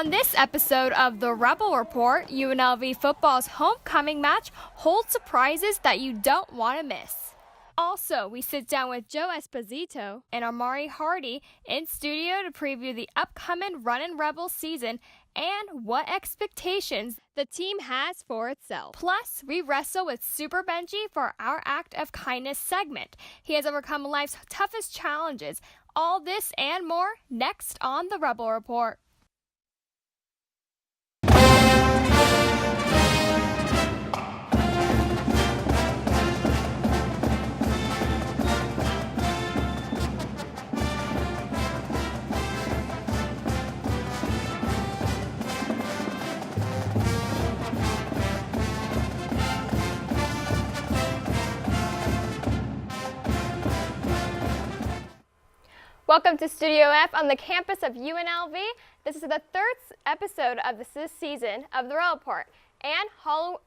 On this episode of the Rebel Report, UNLV football's homecoming match holds surprises that you don't want to miss. Also, we sit down with Joe Esposito and Amari Hardy in studio to preview the upcoming Runnin' Rebels season and what expectations the team has for itself. Plus, we wrestle with Super Benji for our Act of Kindness segment. He has overcome life's toughest challenges. All this and more next on the Rebel Report. Welcome to Studio F on the campus of UNLV. This is the third episode of this season of the Rebel Report and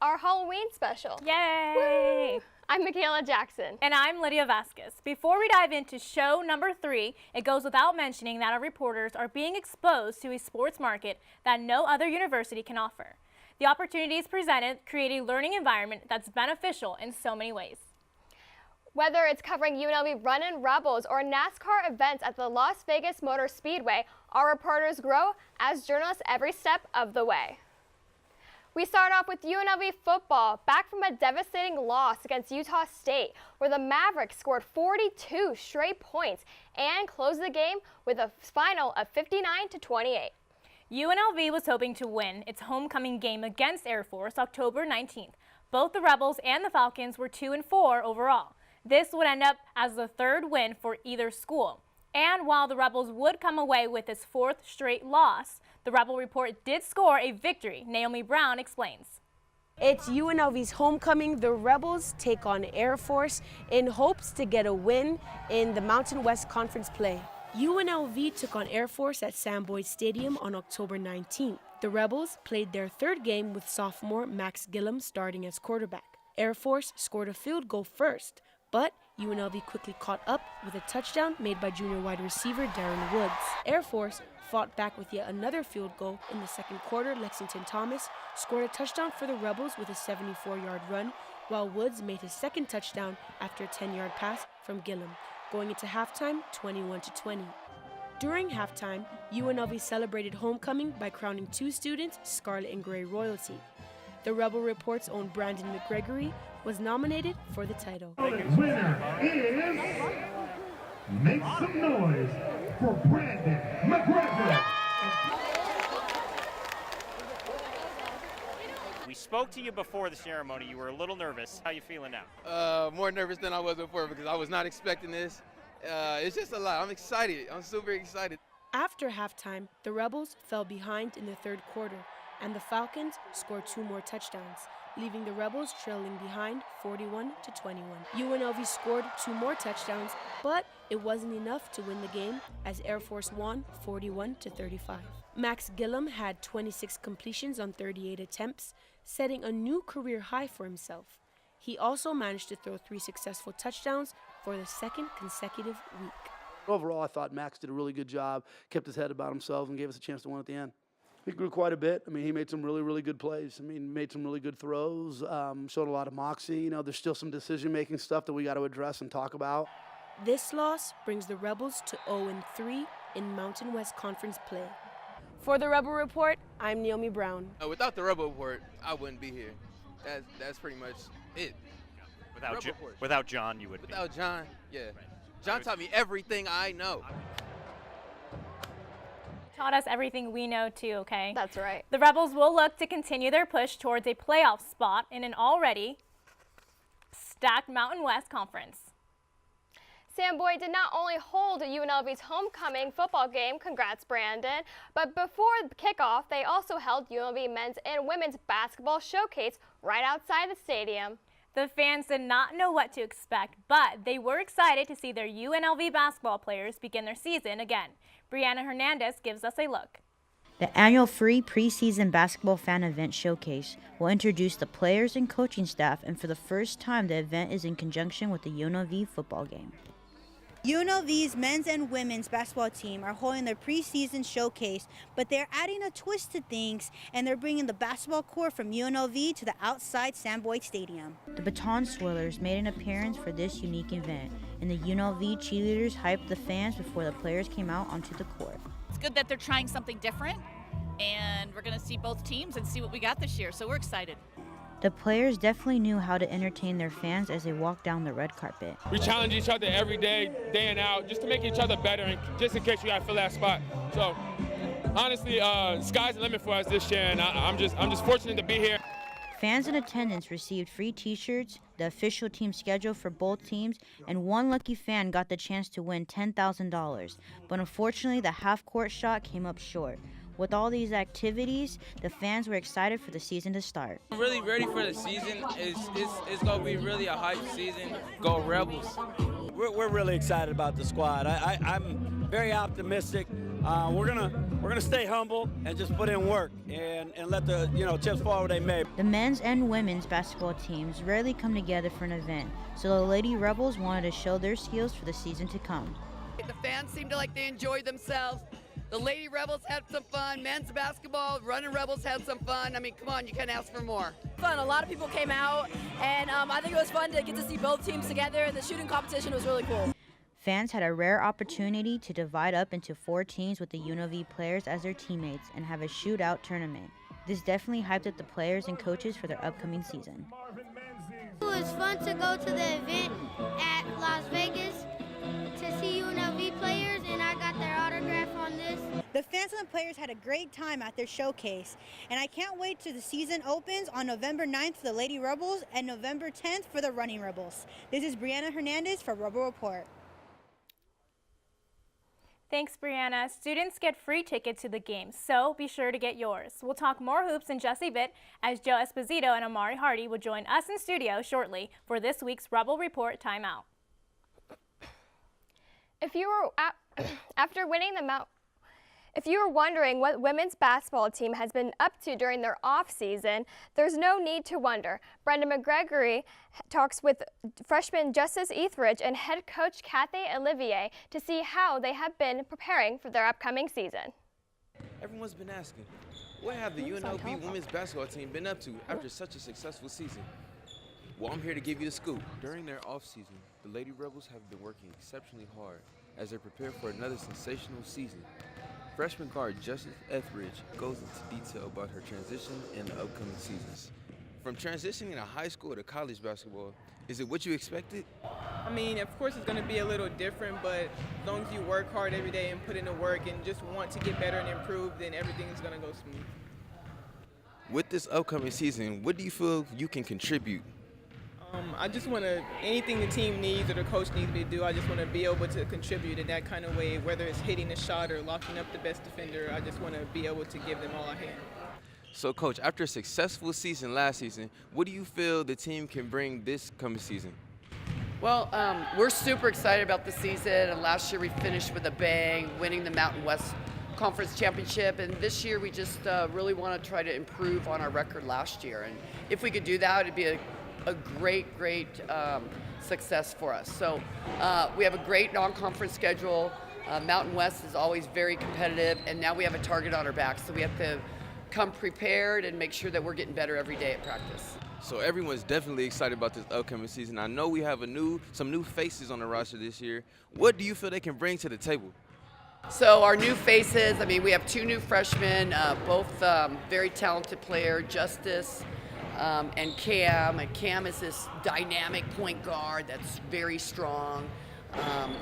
our Halloween special. Yay! Woo! I'm Michaela Jackson. And I'm Lydia Vasquez. Before we dive into show number 3, it goes without mentioning that our reporters are being exposed to a sports market that no other university can offer. The opportunities presented create a learning environment that's beneficial in so many ways. Whether it's covering UNLV Runnin' Rebels or NASCAR events at the Las Vegas Motor Speedway, our reporters grow as journalists every step of the way. We start off with UNLV football, back from a devastating loss against Utah State, where the Mavericks scored 42 straight points and closed the game with a final of 59-28. UNLV was hoping to win its homecoming game against Air Force October 19th. Both the Rebels and the Falcons were 2-4 overall. This would end up as the third win for either school. And while the Rebels would come away with its 4th straight loss, the Rebel Report did score a victory. Naomi Brown explains. It's UNLV's homecoming. The Rebels take on Air Force in hopes to get a win in the Mountain West Conference play. UNLV took on Air Force at Sam Boyd Stadium on October 19th. The Rebels played their third game with sophomore Max Gillum starting as quarterback. Air Force scored a field goal first, but UNLV quickly caught up with a touchdown made by junior wide receiver Darren Woods. Air Force fought back with yet another field goal in the second quarter. Lexington Thomas scored a touchdown for the Rebels with a 74-yard run, while Woods made his second touchdown after a 10-yard pass from Gillum, going into halftime 21-20. During halftime, UNLV celebrated homecoming by crowning 2 students Scarlet and Gray royalty. The Rebel Report's own Brandon McGregory was nominated for the title. The winner is, make some noise for Brandon McGregor. We spoke to you before the ceremony. You were a little nervous. How you feeling now? More nervous than I was before because I was not expecting this. It's just a lot. I'm excited. I'm super excited. After halftime, the Rebels fell behind in the third quarter, and the Falcons scored 2 more touchdowns, leaving the Rebels trailing behind 41-21. UNLV scored 2 more touchdowns, but it wasn't enough to win the game as Air Force won 41-35. Max Gillum had 26 completions on 38 attempts, setting a new career high for himself. He also managed to throw 3 successful touchdowns for the second consecutive week. Overall, I thought Max did a really good job, kept his head about himself, and gave us a chance to win at the end. He grew quite a bit. I mean, he made some really, really good plays. I mean, made some really good throws, showed a lot of moxie. You know, there's still some decision-making stuff that we got to address and talk about. This loss brings the Rebels to 0-3 in Mountain West Conference play. For the Rebel Report, I'm Naomi Brown. Without the Rebel Report, I wouldn't be here. That's pretty much it. Without John, you would be. Without John, yeah. Right. John taught me everything I know. Taught us everything we know too, okay? That's right. The Rebels will look to continue their push towards a playoff spot in an already stacked Mountain West Conference. Sam Boyd did not only hold UNLV's homecoming football game, congrats Brandon, but before kickoff, they also held UNLV men's and women's basketball showcase right outside the stadium. The fans did not know what to expect, but they were excited to see their UNLV basketball players begin their season again. Brianna Hernandez gives us a look. The annual free preseason basketball fan event showcase will introduce the players and coaching staff, and for the first time the event is in conjunction with the UNLV football game. UNLV's men's and women's basketball team are holding their preseason showcase, but they're adding a twist to things, and they're bringing the basketball court from UNLV to the outside Sam Boyd Stadium. The baton swirlers made an appearance for this unique event, and the UNLV cheerleaders hyped the fans before the players came out onto the court. It's good that they're trying something different, and we're going to see both teams and see what we got this year, so we're excited. The players definitely knew how to entertain their fans as they walked down the red carpet. We challenge each other every day, day in out, just to make each other better, and just in case we got to fill that spot. So, honestly, sky's the limit for us this year, and I'm just fortunate to be here. Fans in attendance received free T-shirts, the official team schedule for both teams, and one lucky fan got the chance to win $10,000. But unfortunately, the half-court shot came up short. With all these activities, the fans were excited for the season to start. I'm really ready for the season. It's going to be really a hype season. Go Rebels. We're really excited about the squad. I'm very optimistic. We're gonna stay humble and just put in work and let the chips fall where they may. The men's and women's basketball teams rarely come together for an event, so the Lady Rebels wanted to show their skills for the season to come. The fans seemed like they enjoyed themselves. The Lady Rebels had some fun. Men's basketball, Running Rebels had some fun. I mean, come on, you can't ask for more. Fun. A lot of people came out, and I think it was fun to get to see both teams together. The shooting competition was really cool. Fans had a rare opportunity to divide up into 4 teams with the UNLV players as their teammates and have a shootout tournament. This definitely hyped up the players and coaches for their upcoming season. It was fun to go to the event at Las Vegas to see UNLV players, and I got their autograph on this. The fans and the players had a great time at their showcase, and I can't wait till the season opens on November 9th for the Lady Rebels and November 10th for the Running Rebels. This is Brianna Hernandez for Rebel Report. Thanks, Brianna. Students get free tickets to the game, so be sure to get yours. We'll talk more hoops in just a bit as Joe Esposito and Amari Hardy will join us in studio shortly for this week's Rebel Report Timeout. If you were wondering what women's basketball team has been up to during their off-season, there's no need to wonder. Brenda McGregory talks with freshman Justice Etheridge and head coach Kathy Olivier to see how they have been preparing for their upcoming season. Everyone's been asking, what have the UNLV women's basketball team been up to after such a successful season? Well, I'm here to give you the scoop. During their off-season, the Lady Rebels have been working exceptionally hard as they prepare for another sensational season. Freshman guard Justice Etheridge goes into detail about her transition in the upcoming seasons. From transitioning to high school to college basketball, is it what you expected? I mean, of course it's going to be a little different, but as long as you work hard every day and put in the work and just want to get better and improve, then everything is going to go smooth. With this upcoming season, what do you feel you can contribute? I just want to, anything the team needs or the coach needs me to do, I just want to be able to contribute in that kind of way, whether it's hitting the shot or locking up the best defender. I just want to be able to give them all I can. So, Coach, after a successful season last season, what do you feel the team can bring this coming season? Well, we're super excited about the season, and last year we finished with a bang, winning the Mountain West Conference Championship, and this year we just really want to try to improve on our record last year. And if we could do that, it'd be a great success for us. So we have a great non-conference schedule. Mountain West is always very competitive, and now we have a target on our back, so we have to come prepared and make sure that we're getting better every day at practice. So everyone's definitely excited about this upcoming season. I know we have some new faces on the roster this year. What do you feel they can bring to the table? So our new faces, I mean, we have 2 new freshmen, both very talented player, Justice and Cam. And Cam is this dynamic point guard that's very strong,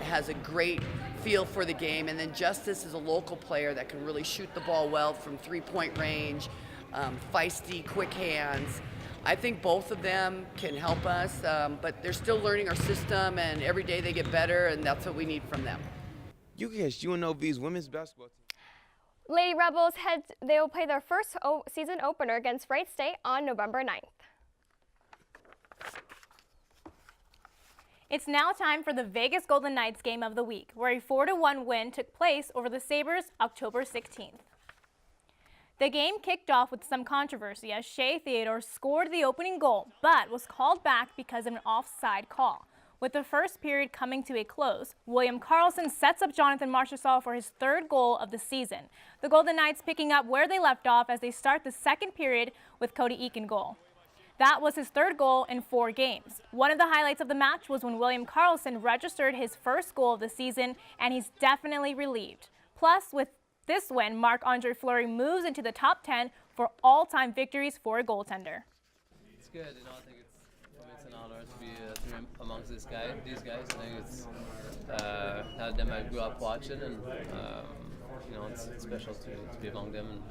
has a great feel for the game. And then Justice is a local player that can really shoot the ball well from 3-point range, feisty, quick hands. I think both of them can help us, but they're still learning our system, and every day they get better, and that's what we need from them. You can catch UNLV's women's basketball team. Lady Rebels they will play their first season opener against Wright State on November 9th. It's now time for the Vegas Golden Knights game of the week, where a 4-1 win took place over the Sabres October 16th. The game kicked off with some controversy as Shea Theodore scored the opening goal, but was called back because of an offside call. With the first period coming to a close, William Carlson sets up Jonathan Marchessault for his third goal of the season. The Golden Knights picking up where they left off as they start the second period with Cody Eak in goal. That was his third goal in 4 games. One of the highlights of the match was when William Carlson registered his first goal of the season, and he's definitely relieved. Plus, with this win, Marc-Andre Fleury moves into the top 10 for all-time victories for a goaltender. It's good, you know, I think it's an honor to be amongst these guys. I think it's had them I grew up watching, and you know, it's special to be among them. And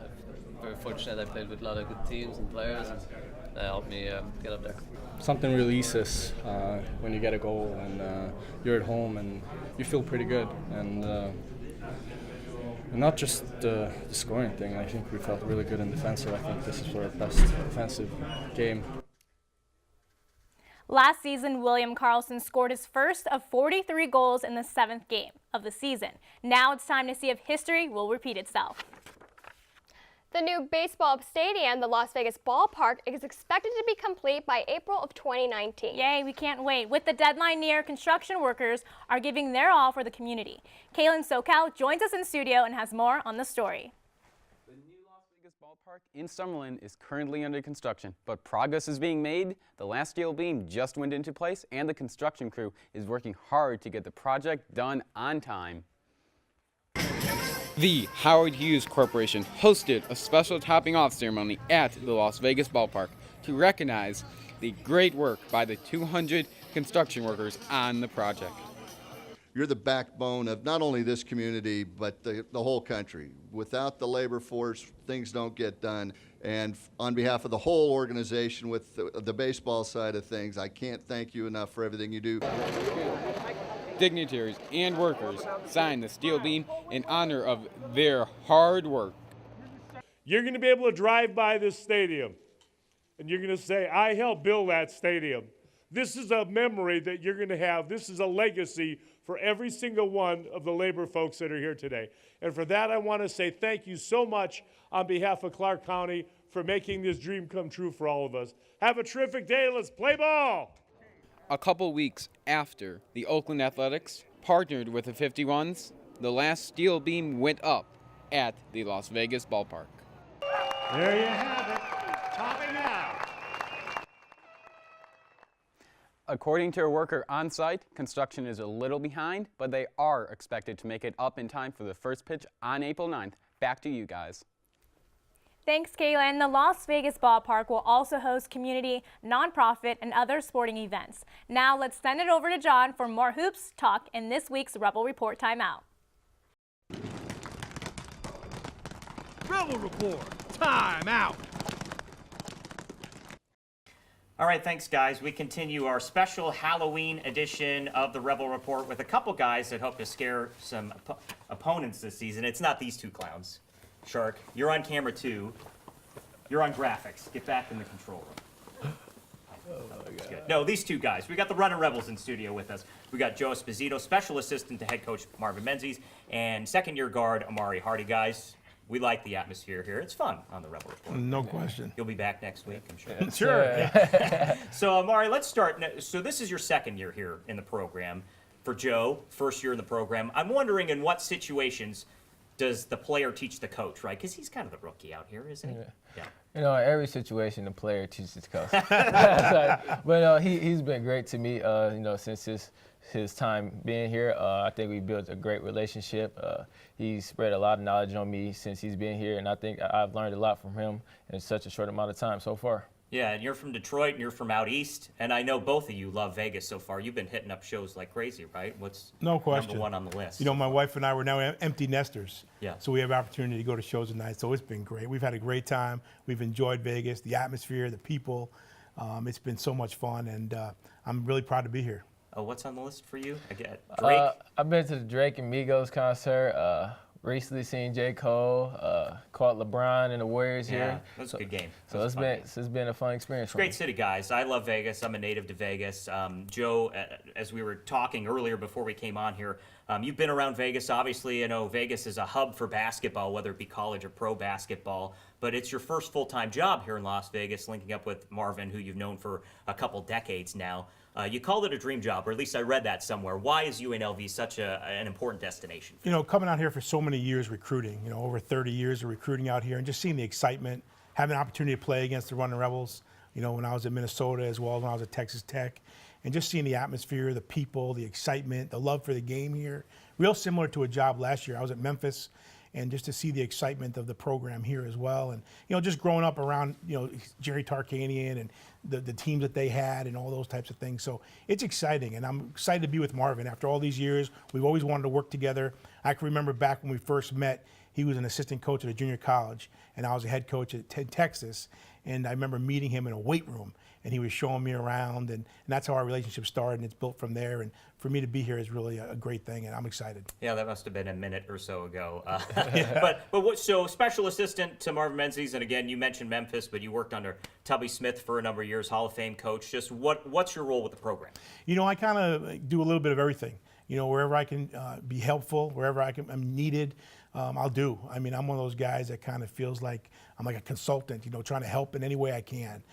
I'm very fortunate I played with a lot of good teams and players, and that helped me get up there. Something releases when you get a goal, and you're at home, and you feel pretty good. And not just the scoring thing. I think we felt really good in defensive. I think this is our best defensive game. Last season, William Carlson scored his first of 43 goals in the 7th game of the season. Now it's time to see if history will repeat itself. The new baseball stadium, the Las Vegas Ballpark, is expected to be complete by April of 2019. Yay, we can't wait. With the deadline near, construction workers are giving their all for the community. Kaylin SoCal joins us in studio and has more on the story. The new Las Vegas Ballpark in Summerlin is currently under construction, but progress is being made. The last steel beam just went into place, and the construction crew is working hard to get the project done on time. The Howard Hughes Corporation hosted a special topping off ceremony at the Las Vegas Ballpark to recognize the great work by the 200 construction workers on the project. You're the backbone of not only this community, but the whole country. Without the labor force, things don't get done. And on behalf of the whole organization with the baseball side of things, I can't thank you enough for everything you do. Dignitaries and workers signed the steel beam in honor of their hard work. You're going to be able to drive by this stadium, and you're going to say, I helped build that stadium. This is a memory that you're going to have. This is a legacy for every single one of the labor folks that are here today. And for that, I want to say thank you so much on behalf of Clark County for making this dream come true for all of us. Have a terrific day. Let's play ball. A couple weeks after the Oakland Athletics partnered with the 51s, the last steel beam went up at the Las Vegas Ballpark. There you have it, topping out. According to a worker on site, construction is a little behind, but they are expected to make it up in time for the first pitch on April 9th. Back to you guys. Thanks, Kaylin. The Las Vegas Ballpark will also host community, nonprofit, and other sporting events. Now let's send it over to John for more hoops talk in this week's Rebel Report Timeout. Rebel Report Timeout. All right, thanks, guys. We continue our special Halloween edition of the Rebel Report with a couple guys that hope to scare some opponents this season. It's not these two clowns. Shark, you're on camera too. You're on graphics. Get back in the control room. Oh my God. Good. No, these two guys. We got the Running Rebels in studio with us. We got Joe Esposito, special assistant to head coach Marvin Menzies, and second-year guard Amari Hardy. Guys, we like the atmosphere here. It's fun on the Rebel Report. No question. You'll be back next week, I'm sure. Sure. Yeah. So, Amari, let's start. So this is your second year here in the program. For Joe, first year in the program. I'm wondering in what situations does the player teach the coach, right? Because he's kind of the rookie out here, isn't he? Yeah. You know, in every situation, the player teaches the coach. But he's been great to me, you know, since his time being here. I think we built a great relationship. He's spread a lot of knowledge on me since he's been here, and I think I've learned a lot from him in such a short amount of time so far. Yeah, and you're from Detroit, and you're from out east, and I know both of you love Vegas so far. You've been hitting up shows like crazy, right? What's no question number one on the list? You know, my wife and I were now empty nesters. Yeah. So we have opportunity to go to shows at night, so it's been great. We've had a great time. We've enjoyed Vegas, the atmosphere, the people. It's been so much fun, and I'm really proud to be here. Oh, what's on the list for you? Drake? I've been to the Drake and Migos concert. Recently seen J. Cole, caught LeBron and the Warriors here. Yeah, that was a good game. So it's been a fun experience for me. Great city, guys. I love Vegas. I'm a native to Vegas. Joe, as we were talking earlier before we came on here, you've been around Vegas. Obviously, you know, Vegas is a hub for basketball, whether it be college or pro basketball. But it's your first full-time job here in Las Vegas, linking up with Marvin, who you've known for a couple decades now. You called it a dream job, or at least I read that somewhere. Why is UNLV such an important destination? You know, coming out here for so many years recruiting, you know, over 30 years of recruiting out here, and just seeing the excitement, having an opportunity to play against the Running Rebels, you know, when I was at Minnesota as well as when I was at Texas Tech, and just seeing the atmosphere, the people, the excitement, the love for the game here, real similar to a job last year. I was at Memphis, and just to see the excitement of the program here as well. And, you know, just growing up around, you know, Jerry Tarkanian and the teams that they had and all those types of things. So it's exciting, and I'm excited to be with Marvin. After all these years, we've always wanted to work together. I can remember back when we first met, he was an assistant coach at a junior college, and I was a head coach at Texas. And I remember meeting him in a weight room, and he was showing me around, and that's how our relationship started, and it's built from there. And for me to be here is really a great thing, and I'm excited. Yeah, that must have been a minute or so ago. So special assistant to Marvin Menzies, and again, you mentioned Memphis, but you worked under Tubby Smith for a number of years, Hall of Fame coach. Just what's your role with the program? You know, I kind of do a little bit of everything. You know, wherever I can be helpful, wherever I'm needed, I'll do. I mean, I'm one of those guys that kind of feels like I'm like a consultant, you know, trying to help in any way I can.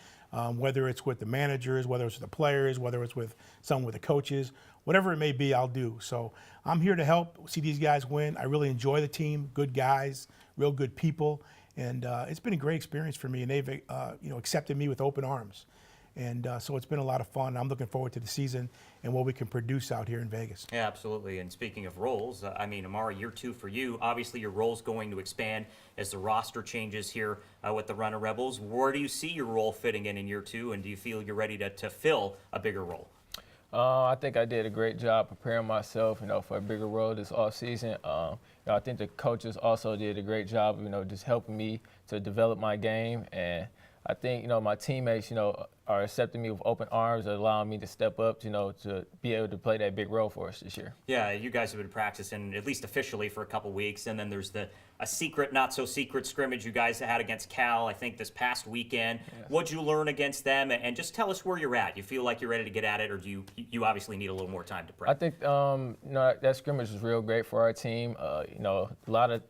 Whether it's with the managers, whether it's with the players, whether it's with someone with the coaches, whatever it may be, I'll do. So I'm here to help see these guys win. I really enjoy the team, good guys, real good people, and it's been a great experience for me, and they've you know, accepted me with open arms. And so it's been a lot of fun. I'm looking forward to the season and what we can produce out here in Vegas. Yeah, absolutely. And speaking of roles, I mean, Amari, year 2 for you. Obviously, your role's going to expand as the roster changes here with the Runner Rebels. Where do you see your role fitting in year 2, and do you feel you're ready to fill a bigger role? I think I did a great job preparing myself, you know, for a bigger role this offseason. You know, I think the coaches also did a great job, you know, just helping me to develop my game. And I think, you know, my teammates, you know, are accepting me with open arms, allowing me to step up, you know, to be able to play that big role for us this year. Yeah, you guys have been practicing, at least officially, for a couple weeks, and then there's a secret, not so secret scrimmage you guys had against Cal, I think, this past weekend. Yes. What'd you learn against them? And just tell us where you're at. You feel like you're ready to get at it, or do you obviously need a little more time to prep? I think, you know, that scrimmage was real great for our team. You know, a lot of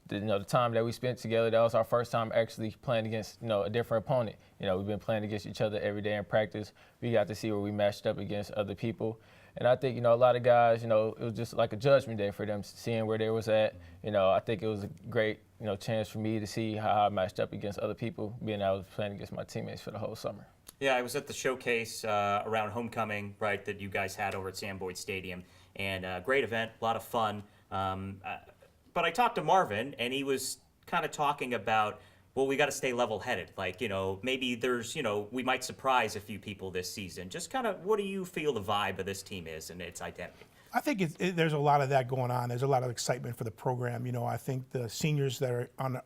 the time that we spent together, that was our first time actually playing against, you know, a different opponent. You know, we've been playing against each other every day in practice. We got to see where we matched up against other people. And I think, you know, a lot of guys, you know, it was just like a judgment day for them, seeing where they was at. You know, I think it was a great, you know, chance for me to see how I matched up against other people, being I was playing against my teammates for the whole summer. Yeah, I was at the showcase around homecoming, right, that you guys had over at Sam Boyd Stadium. And great event, a lot of fun. But I talked to Marvin, and he was kind of talking about, well, we got to stay level-headed. Like, you know, maybe there's, you know, we might surprise a few people this season. Just kind of, what do you feel the vibe of this team is and its identity? I think there's a lot of that going on. There's a lot of excitement for the program. You know, I think the seniors that are on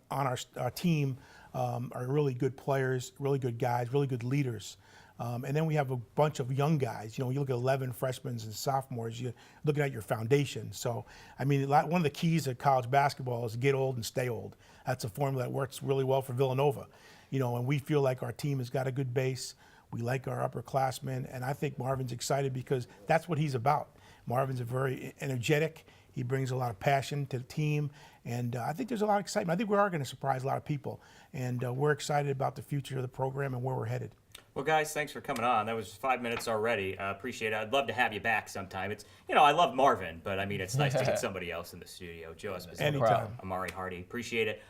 our team are really good players, really good guys, really good leaders. And then we have a bunch of young guys. You know, you look at 11 freshmen and sophomores, you're looking at your foundation. So, I mean, one of the keys of college basketball is to get old and stay old. That's a formula that works really well for Villanova. You know, and we feel like our team has got a good base. We like our upperclassmen, and I think Marvin's excited because that's what he's about. Marvin's a very energetic. He brings a lot of passion to the team, and I think there's a lot of excitement. I think we are going to surprise a lot of people, and we're excited about the future of the program and where we're headed. Well, guys, thanks for coming on. That was 5 minutes already. Appreciate it. I'd love to have you back sometime. It's, you know, I love Marvin, but I mean, it's nice to get somebody else in the studio. Joe Esposito, Amari Hardy. Appreciate it.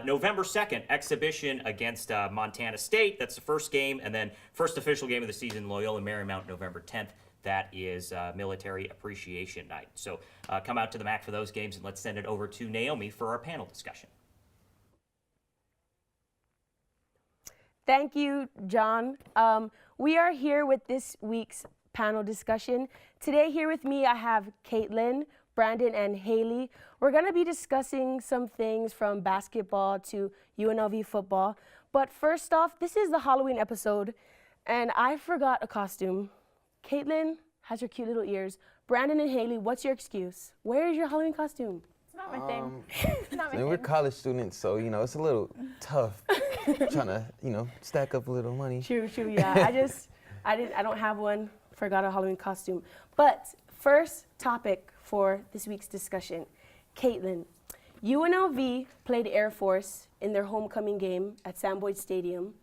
November 2nd, exhibition against Montana State. That's the first game, and then first official game of the season, Loyola Marymount, November 10th. That is Military Appreciation Night. So come out to the MAC for those games, and let's send it over to Naomi for our panel discussion. Thank you, John. We are here with this week's panel discussion. Today here with me I have Caitlin, Brandon, and Haley. We're going to be discussing some things from basketball to UNLV football. But first off, this is the Halloween episode, and I forgot a costume. Caitlin has her cute little ears. Brandon and Haley, what's your excuse? Where is your Halloween costume? It's not my thing. It's not my thing. We're college students, so, you know, it's a little tough trying to, you know, stack up a little money. True, yeah. I don't have one. Forgot a Halloween costume. But first topic for this week's discussion. Caitlin, UNLV played Air Force in their homecoming game at Sam Boyd Stadium.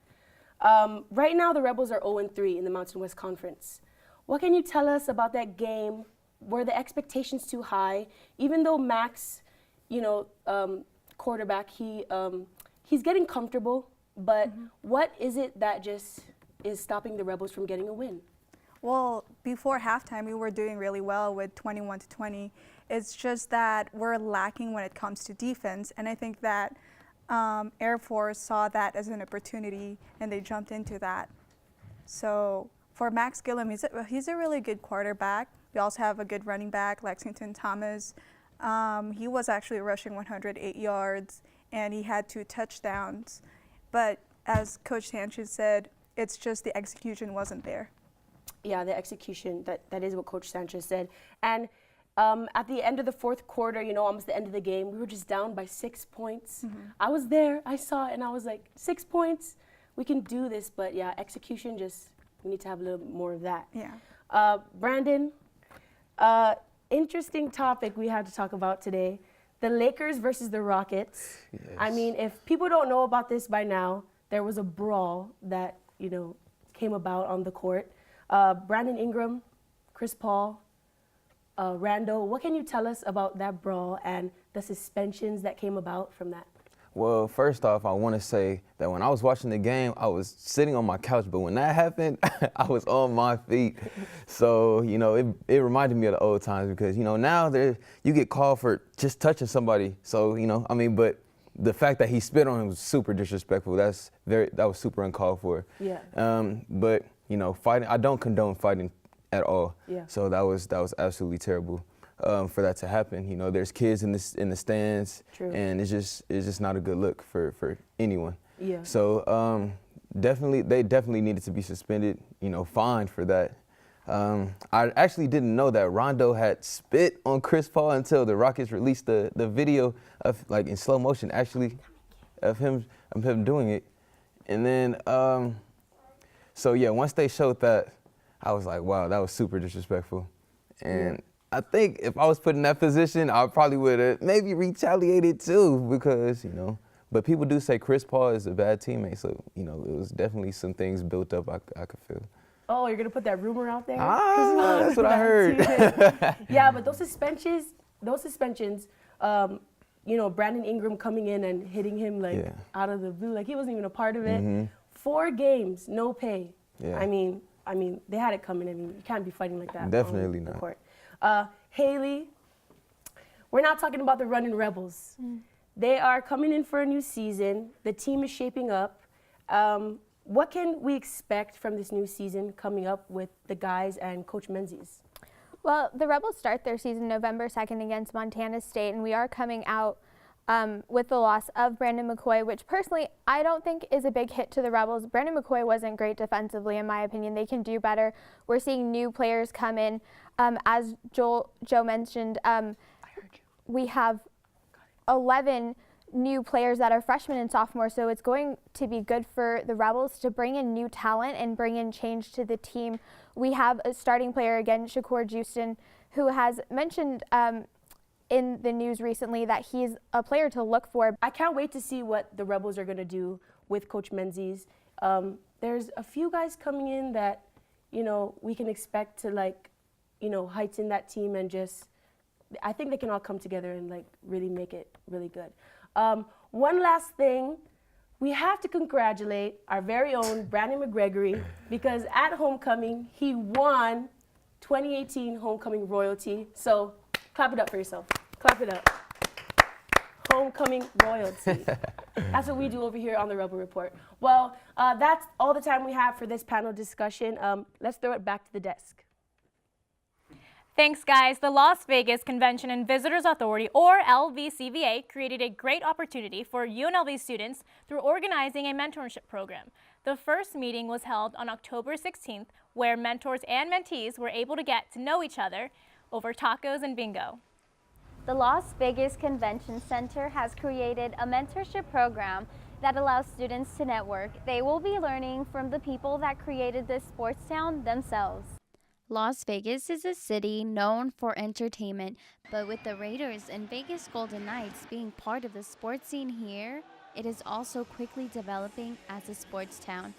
Right now, the Rebels are 0-3 in the Mountain West Conference. What can you tell us about that game? Were the expectations too high? Even though Max, quarterback, he's getting comfortable, but what is it that just is stopping the Rebels from getting a win? Well, before halftime, we were doing really well with 21-20. It's just that we're lacking when it comes to defense, and I think that Air Force saw that as an opportunity, and they jumped into that. So for Max Gillum, he's a really good quarterback. We also have a good running back, Lexington Thomas. He was actually rushing 108 yards, and he had 2 touchdowns. But as Coach Sanchez said, it's just the execution wasn't there. Yeah, the execution, that is what Coach Sanchez said. And at the end of the fourth quarter, almost the end of the game, we were just down by 6 points. I was there, I saw it, and I was like, 6 points? We can do this, but yeah, execution, we need to have a little more of that. Yeah. Brandon, interesting topic we had to talk about today. The Lakers versus the Rockets. Yes. I mean, if people don't know about this by now, there was a brawl that, came about on the court. Brandon Ingram, Chris Paul, Randall, what can you tell us about that brawl and the suspensions that came about from that? Well, first off, I want to say that when I was watching the game, I was sitting on my couch, but when that happened, I was on my feet. So, it reminded me of the old times because, now you get called for just touching somebody. So, but the fact that he spit on him was super disrespectful. That was super uncalled for. Yeah. But, fighting, I don't condone fighting at all. Yeah. So that was absolutely terrible. For that to happen, there's kids in the stands, True. and it's just not a good look for anyone. Yeah. So they definitely needed to be suspended, fined for that. I actually didn't know that Rondo had spit on Chris Paul until the Rockets released the video of in slow motion actually of him doing it, and then so yeah, once they showed that, I was like, wow, that was super disrespectful, and. Yeah. I think if I was put in that position, I probably would have maybe retaliated too because, but people do say Chris Paul is a bad teammate. So, it was definitely some things built up I could feel. Oh, you're going to put that rumor out there? That's what I heard. Yeah, but those suspensions, Brandon Ingram coming in and hitting him out of the blue, he wasn't even a part of it. Mm-hmm. 4 games, no pay. Yeah. I mean, they had it coming. You can't be fighting like that. Definitely on the not. Court. Haley, we're not talking about the running Rebels. They are coming in for a new season. The team is shaping up. What can we expect from this new season coming up with the guys and Coach Menzies? Well, the Rebels start their season November 2nd against Montana State, and we are coming out with the loss of Brandon McCoy, which personally I don't think is a big hit to the Rebels. Brandon McCoy wasn't great defensively, in my opinion. They can do better. We're seeing new players come in. As Joe mentioned, we have 11 new players that are freshmen and sophomores, so it's going to be good for the Rebels to bring in new talent and bring in change to the team. We have a starting player again, Shakur Houston, who has mentioned in the news recently that he's a player to look for. I can't wait to see what the Rebels are going to do with Coach Menzies. There's a few guys coming in that, we can expect to heighten that team and I think they can all come together and really make it really good. One last thing, we have to congratulate our very own Brandon McGregory because at homecoming, he won 2018 homecoming royalty. So clap it up for yourself. Clap it up. Homecoming royalty. That's what we do over here on the Rebel Report. Well, that's all the time we have for this panel discussion. Let's throw it back to the desk. Thanks, guys. The Las Vegas Convention and Visitors Authority, or LVCVA, created a great opportunity for UNLV students through organizing a mentorship program. The first meeting was held on October 16th, where mentors and mentees were able to get to know each other over tacos and bingo. The Las Vegas Convention Center has created a mentorship program that allows students to network. They will be learning from the people that created this sports town themselves. Las Vegas is a city known for entertainment, but with the Raiders and Vegas Golden Knights being part of the sports scene here, it is also quickly developing as a sports town.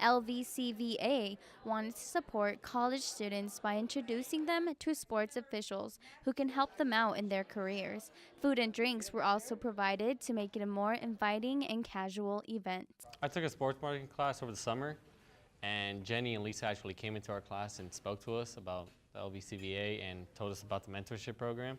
LVCVA wanted to support college students by introducing them to sports officials who can help them out in their careers. Food and drinks were also provided to make it a more inviting and casual event. I took a sports marketing class over the summer, and Jenny and Lisa actually came into our class and spoke to us about the LVCVA and told us about the mentorship program.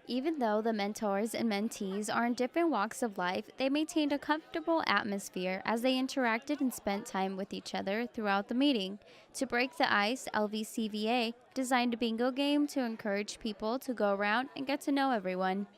Even though the mentors and mentees are in different walks of life, they maintained a comfortable atmosphere as they interacted and spent time with each other throughout the meeting. To break the ice, LVCVA designed a bingo game to encourage people to go around and get to know everyone.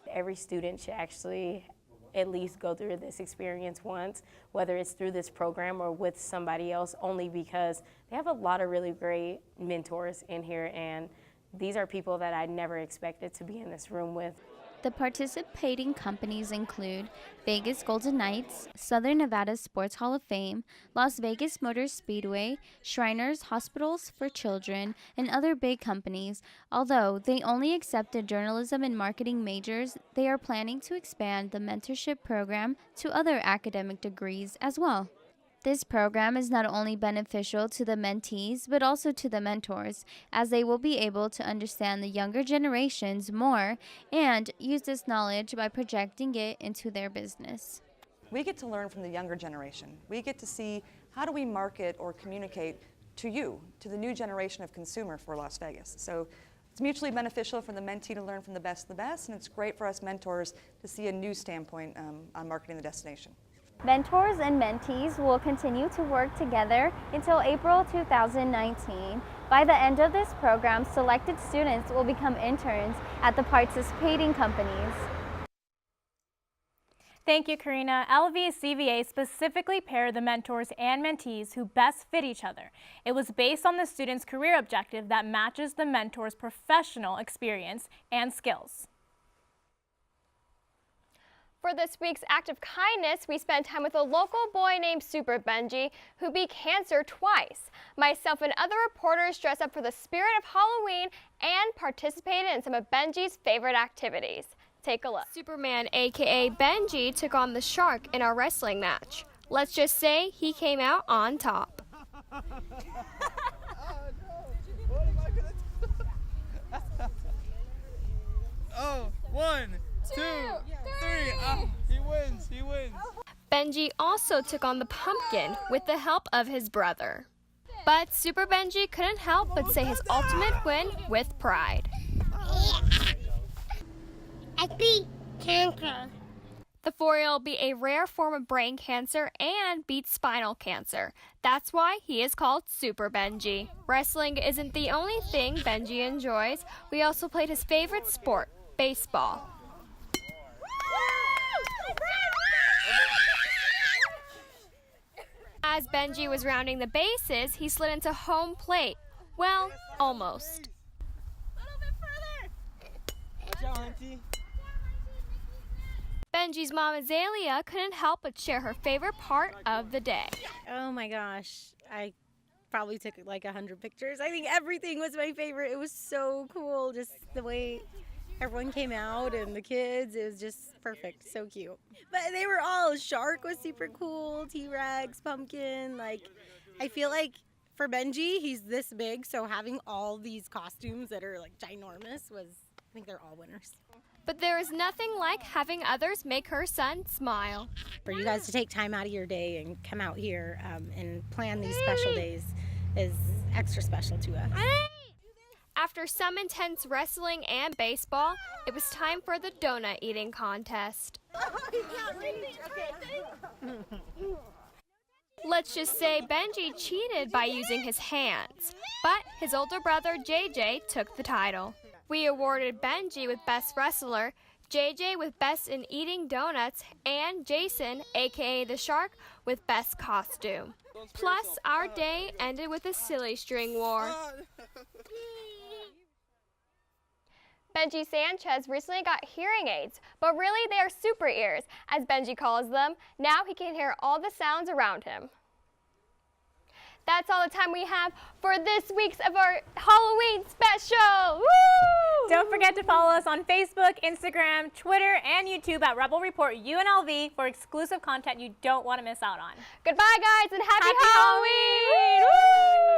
Every student should actually at least go through this experience once, whether it's through this program or with somebody else, only because they have a lot of really great mentors in here, and these are people that I never expected to be in this room with. The participating companies include Vegas Golden Knights, Southern Nevada Sports Hall of Fame, Las Vegas Motor Speedway, Shriners Hospitals for Children, and other big companies. Although they only accepted journalism and marketing majors, they are planning to expand the mentorship program to other academic degrees as well. This program is not only beneficial to the mentees, but also to the mentors, as they will be able to understand the younger generations more and use this knowledge by projecting it into their business. We get to learn from the younger generation. We get to see how do we market or communicate to you, to the new generation of consumer for Las Vegas. So it's mutually beneficial for the mentee to learn from the best of the best, and it's great for us mentors to see a new standpoint on marketing the destination. Mentors and mentees will continue to work together until April 2019. By the end of this program, selected students will become interns at the participating companies. Thank you, Karina. LVCVA specifically paired the mentors and mentees who best fit each other. It was based on the student's career objective that matches the mentor's professional experience and skills. For this week's act of kindness, we spent time with a local boy named Super Benji, who beat cancer twice. Myself and other reporters dressed up for the spirit of Halloween and participated in some of Benji's favorite activities. Take a look. Superman, aka Benji, took on the Shark in a wrestling match. Let's just say he came out on top. Oh, 1, 2, 3. He wins. He wins. Benji also took on the pumpkin with the help of his brother. But Super Benji couldn't help but say his ultimate win with pride. I beat cancer. The 4-year-old beat a rare form of brain cancer and beat spinal cancer. That's why he is called Super Benji. Wrestling isn't the only thing Benji enjoys. We also played his favorite sport, baseball. As Benji was rounding the bases, he slid into home plate. Well, almost. Benji's mom, Azalea, couldn't help but share her favorite part of the day. Oh my gosh, I probably took like 100 pictures. I think everything was my favorite. It was so cool, just the way everyone came out and the kids. It was just perfect, so cute. But they were all, Shark was super cool, T-Rex, Pumpkin. Like, I feel like for Benji, he's this big, so having all these costumes that are like ginormous was, I think they're all winners. But there is nothing like having others make her son smile. For you guys to take time out of your day and come out here and plan these special days is extra special to us. After some intense wrestling and baseball, it was time for the donut eating contest. Let's just say Benji cheated by using his hands, but his older brother JJ took the title. We awarded Benji with Best Wrestler, JJ with Best in Eating Donuts, and Jason, aka the Shark, with Best Costume. Plus, our day ended with a silly string war. Benji Sanchez recently got hearing aids, but really they are super ears, as Benji calls them. Now he can hear all the sounds around him. That's all the time we have for this week's of our Halloween special. Woo! Don't forget forget to follow us on Facebook, Instagram, Twitter, and YouTube at Rebel Report UNLV for exclusive content you don't want to miss out on. Goodbye, guys, and happy Halloween! Halloween! Woo!